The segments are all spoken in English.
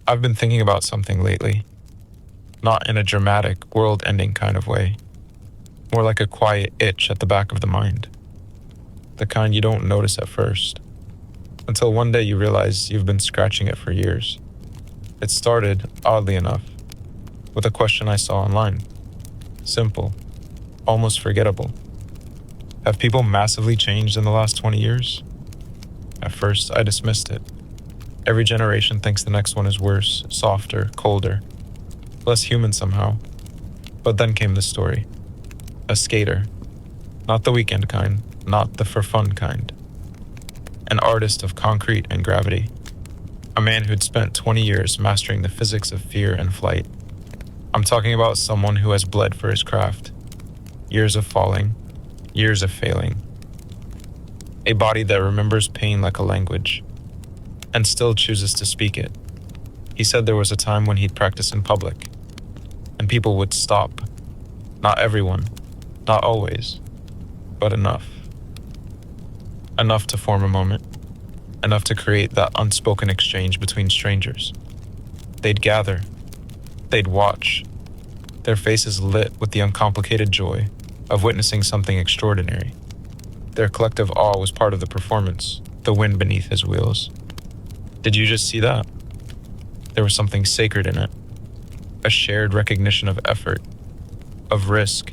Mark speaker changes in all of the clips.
Speaker 1: I've been thinking about something lately, not in a dramatic, world ending kind of way, more like a quiet itch at the back of the mind, the kind you don't notice at first, until one day you realize you've been scratching it for years. It started, oddly enough, with a question I saw online. Simple, almost forgettable. Have people massively changed in the last 20 years? At first, I dismissed it. Every generation thinks the next one is worse, softer, colder, less human somehow. But then came the story. A skater. Not the weekend kind, not the for fun kind. An artist of concrete and gravity. A man who'd spent 20 years mastering the physics of fear and flight. I'm talking about someone who has bled for his craft. Years of falling, years of failing. A body that remembers pain like a language, and still chooses to speak it. He said there was a time when he'd practice in public, and people would stop. Not everyone, not always, but enough. Enough to form a moment, enough to create that unspoken exchange between strangers. They'd gather, they'd watch, their faces lit with the uncomplicated joy of witnessing something extraordinary. Their collective awe was part of the performance, the wind beneath his wheels. Did you just see that? There was something sacred in it, a shared recognition of effort, of risk,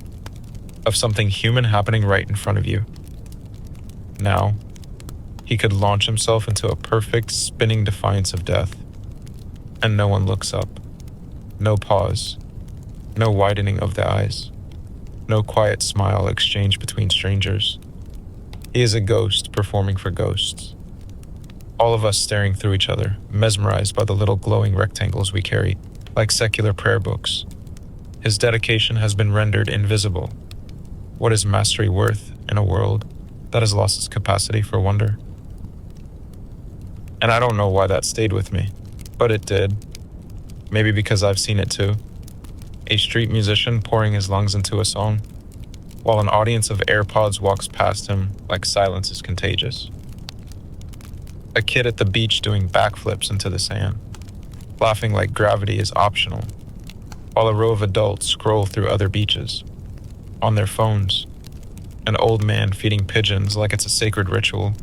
Speaker 1: of something human happening right in front of you. Now, he could launch himself into a perfect spinning defiance of death, and no one looks up. No pause, no widening of the eyes, no quiet smile exchanged between strangers. He is a ghost performing for ghosts. All of us staring through each other, mesmerized by the little glowing rectangles we carry, like secular prayer books. His dedication has been rendered invisible. What is mastery worth in a world that has lost its capacity for wonder? And I don't know why that stayed with me, but it did. Maybe because I've seen it too. A street musician pouring his lungs into a song, while an audience of AirPods walks past him like silence is contagious. A kid at the beach doing backflips into the sand, laughing like gravity is optional, while a row of adults scroll through other beaches, on their phones. An old man feeding pigeons like it's a sacred ritual,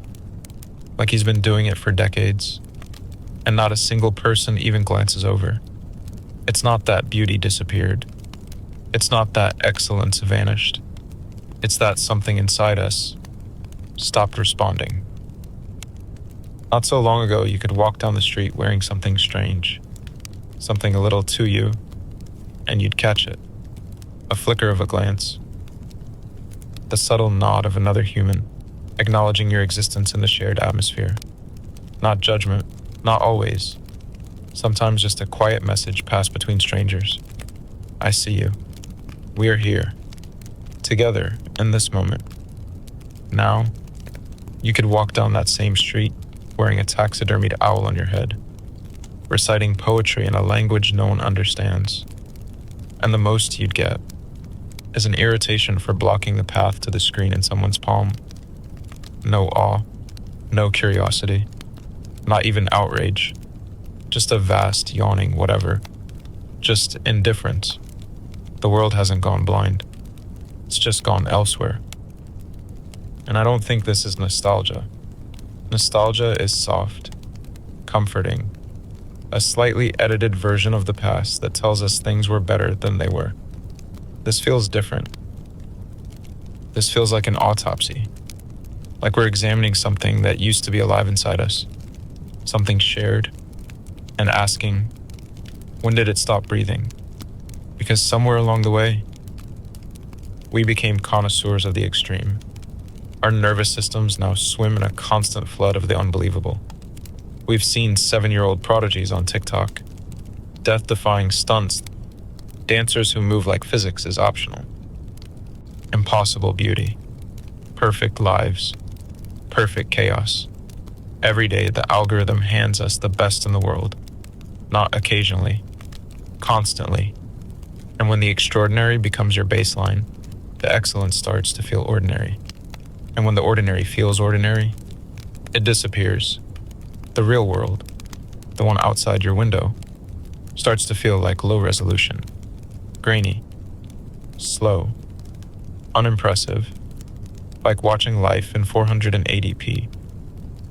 Speaker 1: like he's been doing it for decades, and not a single person even glances over. It's not that beauty disappeared. It's not that excellence vanished. It's that something inside us stopped responding. Not so long ago, you could walk down the street wearing something strange, something a little to you, and you'd catch it. A flicker of a glance. The subtle nod of another human, acknowledging your existence in the shared atmosphere. Not judgment, not always. Sometimes just a quiet message passed between strangers. I see you. We are here. Together, in this moment. Now, you could walk down that same street, wearing a taxidermied owl on your head, reciting poetry in a language no one understands. And the most you'd get is an irritation for blocking the path to the screen in someone's palm. No awe, no curiosity, not even outrage, just a vast, yawning whatever, just indifference. The world hasn't gone blind. It's just gone elsewhere. And I don't think this is nostalgia. Nostalgia is soft, comforting, a slightly edited version of the past that tells us things were better than they were. This feels different. This feels like an autopsy, like we're examining something that used to be alive inside us, something shared, and asking, when did it stop breathing? Because somewhere along the way, we became connoisseurs of the extreme. Our nervous systems now swim in a constant flood of the unbelievable. We've seen 7-year-old prodigies on TikTok, death-defying stunts, dancers who move like physics is optional. Impossible beauty, perfect lives, perfect chaos. Every day the algorithm hands us the best in the world, not occasionally, constantly. And when the extraordinary becomes your baseline, the excellence starts to feel ordinary. And when the ordinary feels ordinary, it disappears. The real world, the one outside your window, starts to feel like low resolution, grainy, slow, unimpressive, like watching life in 480p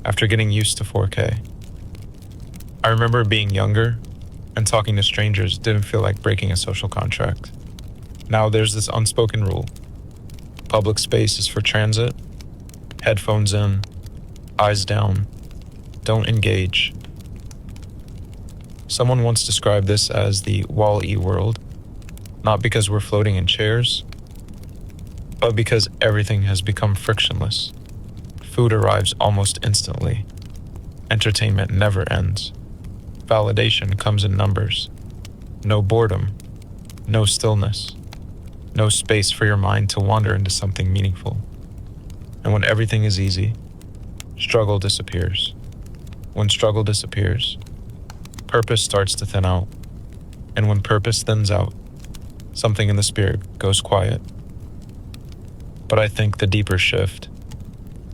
Speaker 1: after getting used to 4K. I remember being younger and talking to strangers didn't feel like breaking a social contract. Now there's this unspoken rule. Public space is for transit, headphones in, eyes down, don't engage. Someone once described this as the Wall-E world, not because we're floating in chairs, but because everything has become frictionless. Food arrives almost instantly. Entertainment never ends. Validation comes in numbers. No boredom, no stillness, no space for your mind to wander into something meaningful. And when everything is easy, struggle disappears. When struggle disappears, purpose starts to thin out. And when purpose thins out, something in the spirit goes quiet. But I think the deeper shift,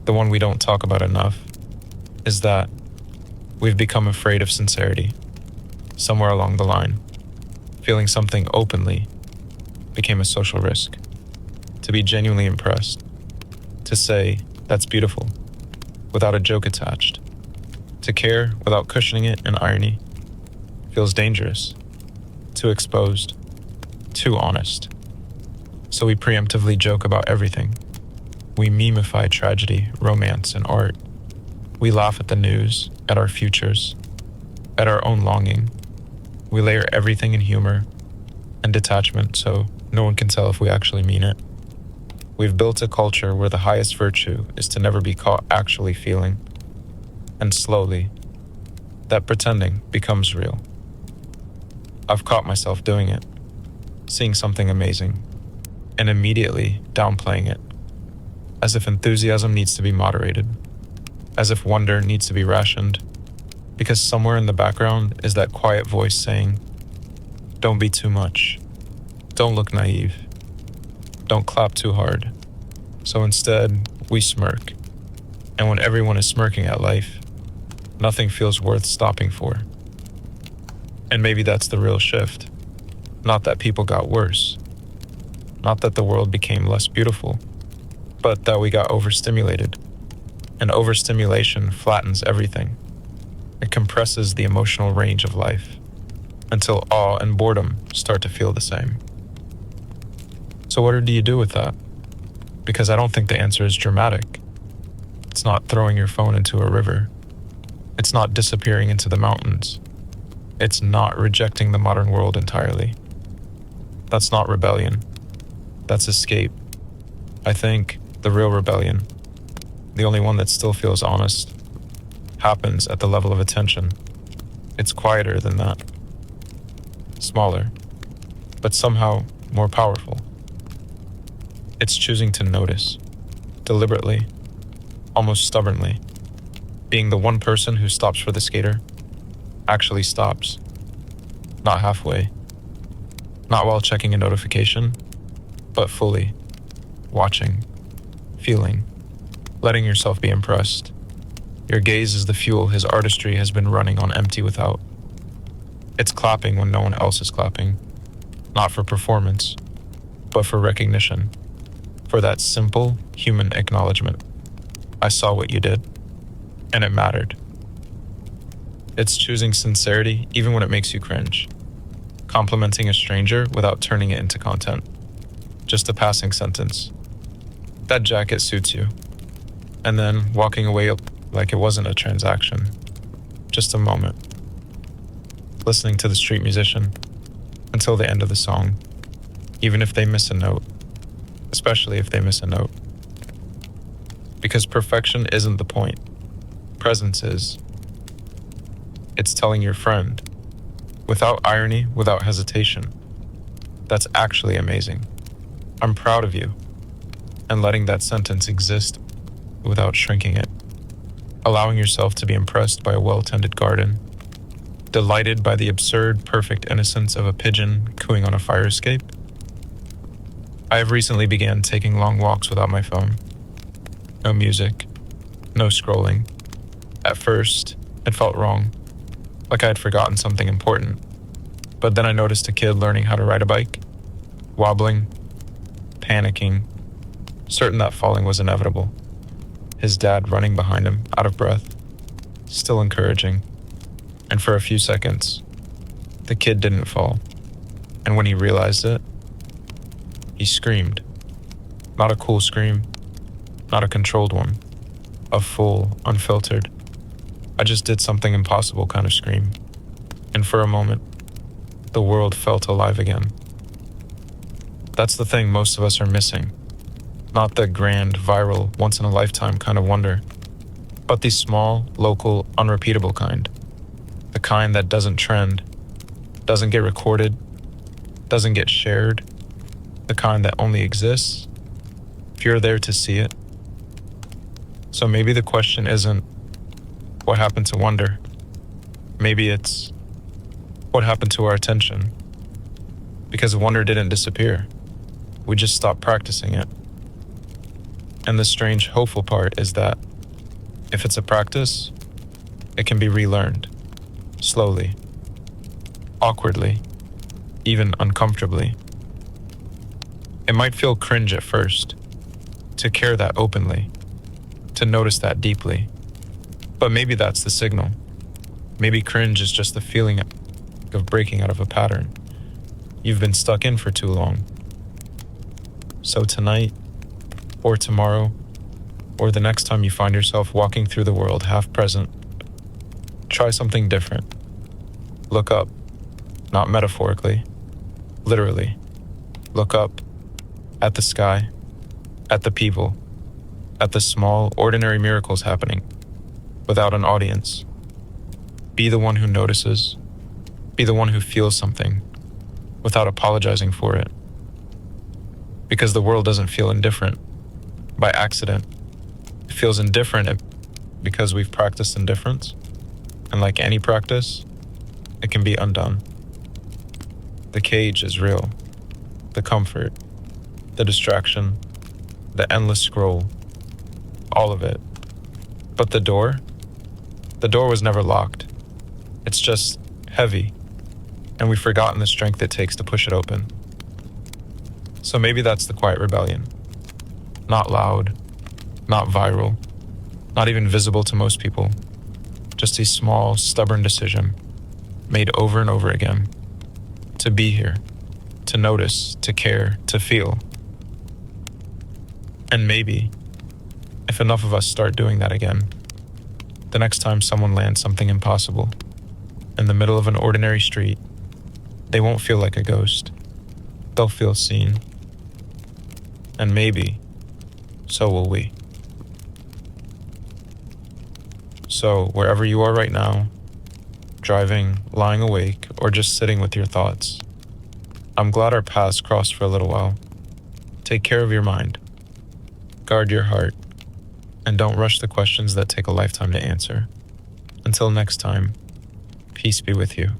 Speaker 1: the one we don't talk about enough, is that we've become afraid of sincerity. Somewhere along the line, feeling something openly became a social risk. To be genuinely impressed, to say, that's beautiful, without a joke attached, to care without cushioning it in irony, feels dangerous, too exposed, too honest. So we preemptively joke about everything. We memify tragedy, romance, and art. We laugh at the news, at our futures, at our own longing. We layer everything in humor and detachment so no one can tell if we actually mean it. We've built a culture where the highest virtue is to never be caught actually feeling. And slowly, that pretending becomes real. I've caught myself doing it, seeing something amazing, and immediately downplaying it, as if enthusiasm needs to be moderated, as if wonder needs to be rationed, because somewhere in the background is that quiet voice saying, don't be too much, don't look naive, don't clap too hard. So instead, we smirk, and when everyone is smirking at life, nothing feels worth stopping for. And maybe that's the real shift. Not that people got worse, not that the world became less beautiful, but that we got overstimulated. And overstimulation flattens everything. It compresses the emotional range of life until awe and boredom start to feel the same. So what do you do with that? Because I don't think the answer is dramatic. It's not throwing your phone into a river. It's not disappearing into the mountains. It's not rejecting the modern world entirely. That's not rebellion. That's escape. I think the real rebellion, the only one that still feels honest, happens at the level of attention. It's quieter than that. Smaller, but somehow more powerful. It's choosing to notice, deliberately, almost stubbornly, being the one person who stops for the skater, actually stops, not halfway, not while checking a notification, but fully, watching, feeling, letting yourself be impressed. Your gaze is the fuel his artistry has been running on empty without. It's clapping when no one else is clapping, not for performance, but for recognition, for that simple human acknowledgement. I saw what you did, and it mattered. It's choosing sincerity even when it makes you cringe, complimenting a stranger without turning it into content, just a passing sentence. That jacket suits you. And then walking away like it wasn't a transaction, just a moment. Listening to the street musician until the end of the song, even if they miss a note, especially if they miss a note. Because perfection isn't the point. Presence is. It's telling your friend, without irony, without hesitation, that's actually amazing. I'm proud of you. And letting that sentence exist without shrinking it. Allowing yourself to be impressed by a well-tended garden, delighted by the absurd, perfect innocence of a pigeon cooing on a fire escape. I have recently began taking long walks without my phone. No music, no scrolling. At first, it felt wrong, like I had forgotten something important. But then I noticed a kid learning how to ride a bike, wobbling, panicking, certain that falling was inevitable. His dad running behind him, out of breath, still encouraging. And for a few seconds, the kid didn't fall. And when he realized it, he screamed. Not a cool scream, not a controlled one, a full, unfiltered, I just did something impossible kind of scream. And for a moment, the world felt alive again. That's the thing most of us are missing. Not the grand, viral, once-in-a-lifetime kind of wonder, but the small, local, unrepeatable kind. The kind that doesn't trend, doesn't get recorded, doesn't get shared. The kind that only exists if you're there to see it. So maybe the question isn't, what happened to wonder? Maybe it's, what happened to our attention? Because wonder didn't disappear. We just stopped practicing it. And the strange, hopeful part is that if it's a practice, it can be relearned, slowly, awkwardly, even uncomfortably. It might feel cringe at first, to care that openly, to notice that deeply. But maybe that's the signal. Maybe cringe is just the feeling of breaking out of a pattern you've been stuck in for too long. So tonight, or tomorrow, or the next time you find yourself walking through the world half present, try something different. Look up, not metaphorically, literally. Look up at the sky, at the people, at the small, ordinary miracles happening without an audience. Be the one who notices. Be the one who feels something without apologizing for it. Because the world doesn't feel indifferent by accident. It feels indifferent because we've practiced indifference. And like any practice, it can be undone. The cage is real. The comfort, the distraction, the endless scroll, all of it. But the door was never locked. It's just heavy, and we've forgotten the strength it takes to push it open. So maybe that's the quiet rebellion. Not loud, not viral, not even visible to most people. Just a small, stubborn decision made over and over again. To be here, to notice, to care, to feel. And maybe, if enough of us start doing that again, the next time someone lands something impossible in the middle of an ordinary street, they won't feel like a ghost. They'll feel seen. And maybe, so will we. So, wherever you are right now, driving, lying awake, or just sitting with your thoughts, I'm glad our paths crossed for a little while. Take care of your mind. Guard your heart. And don't rush the questions that take a lifetime to answer. Until next time, peace be with you.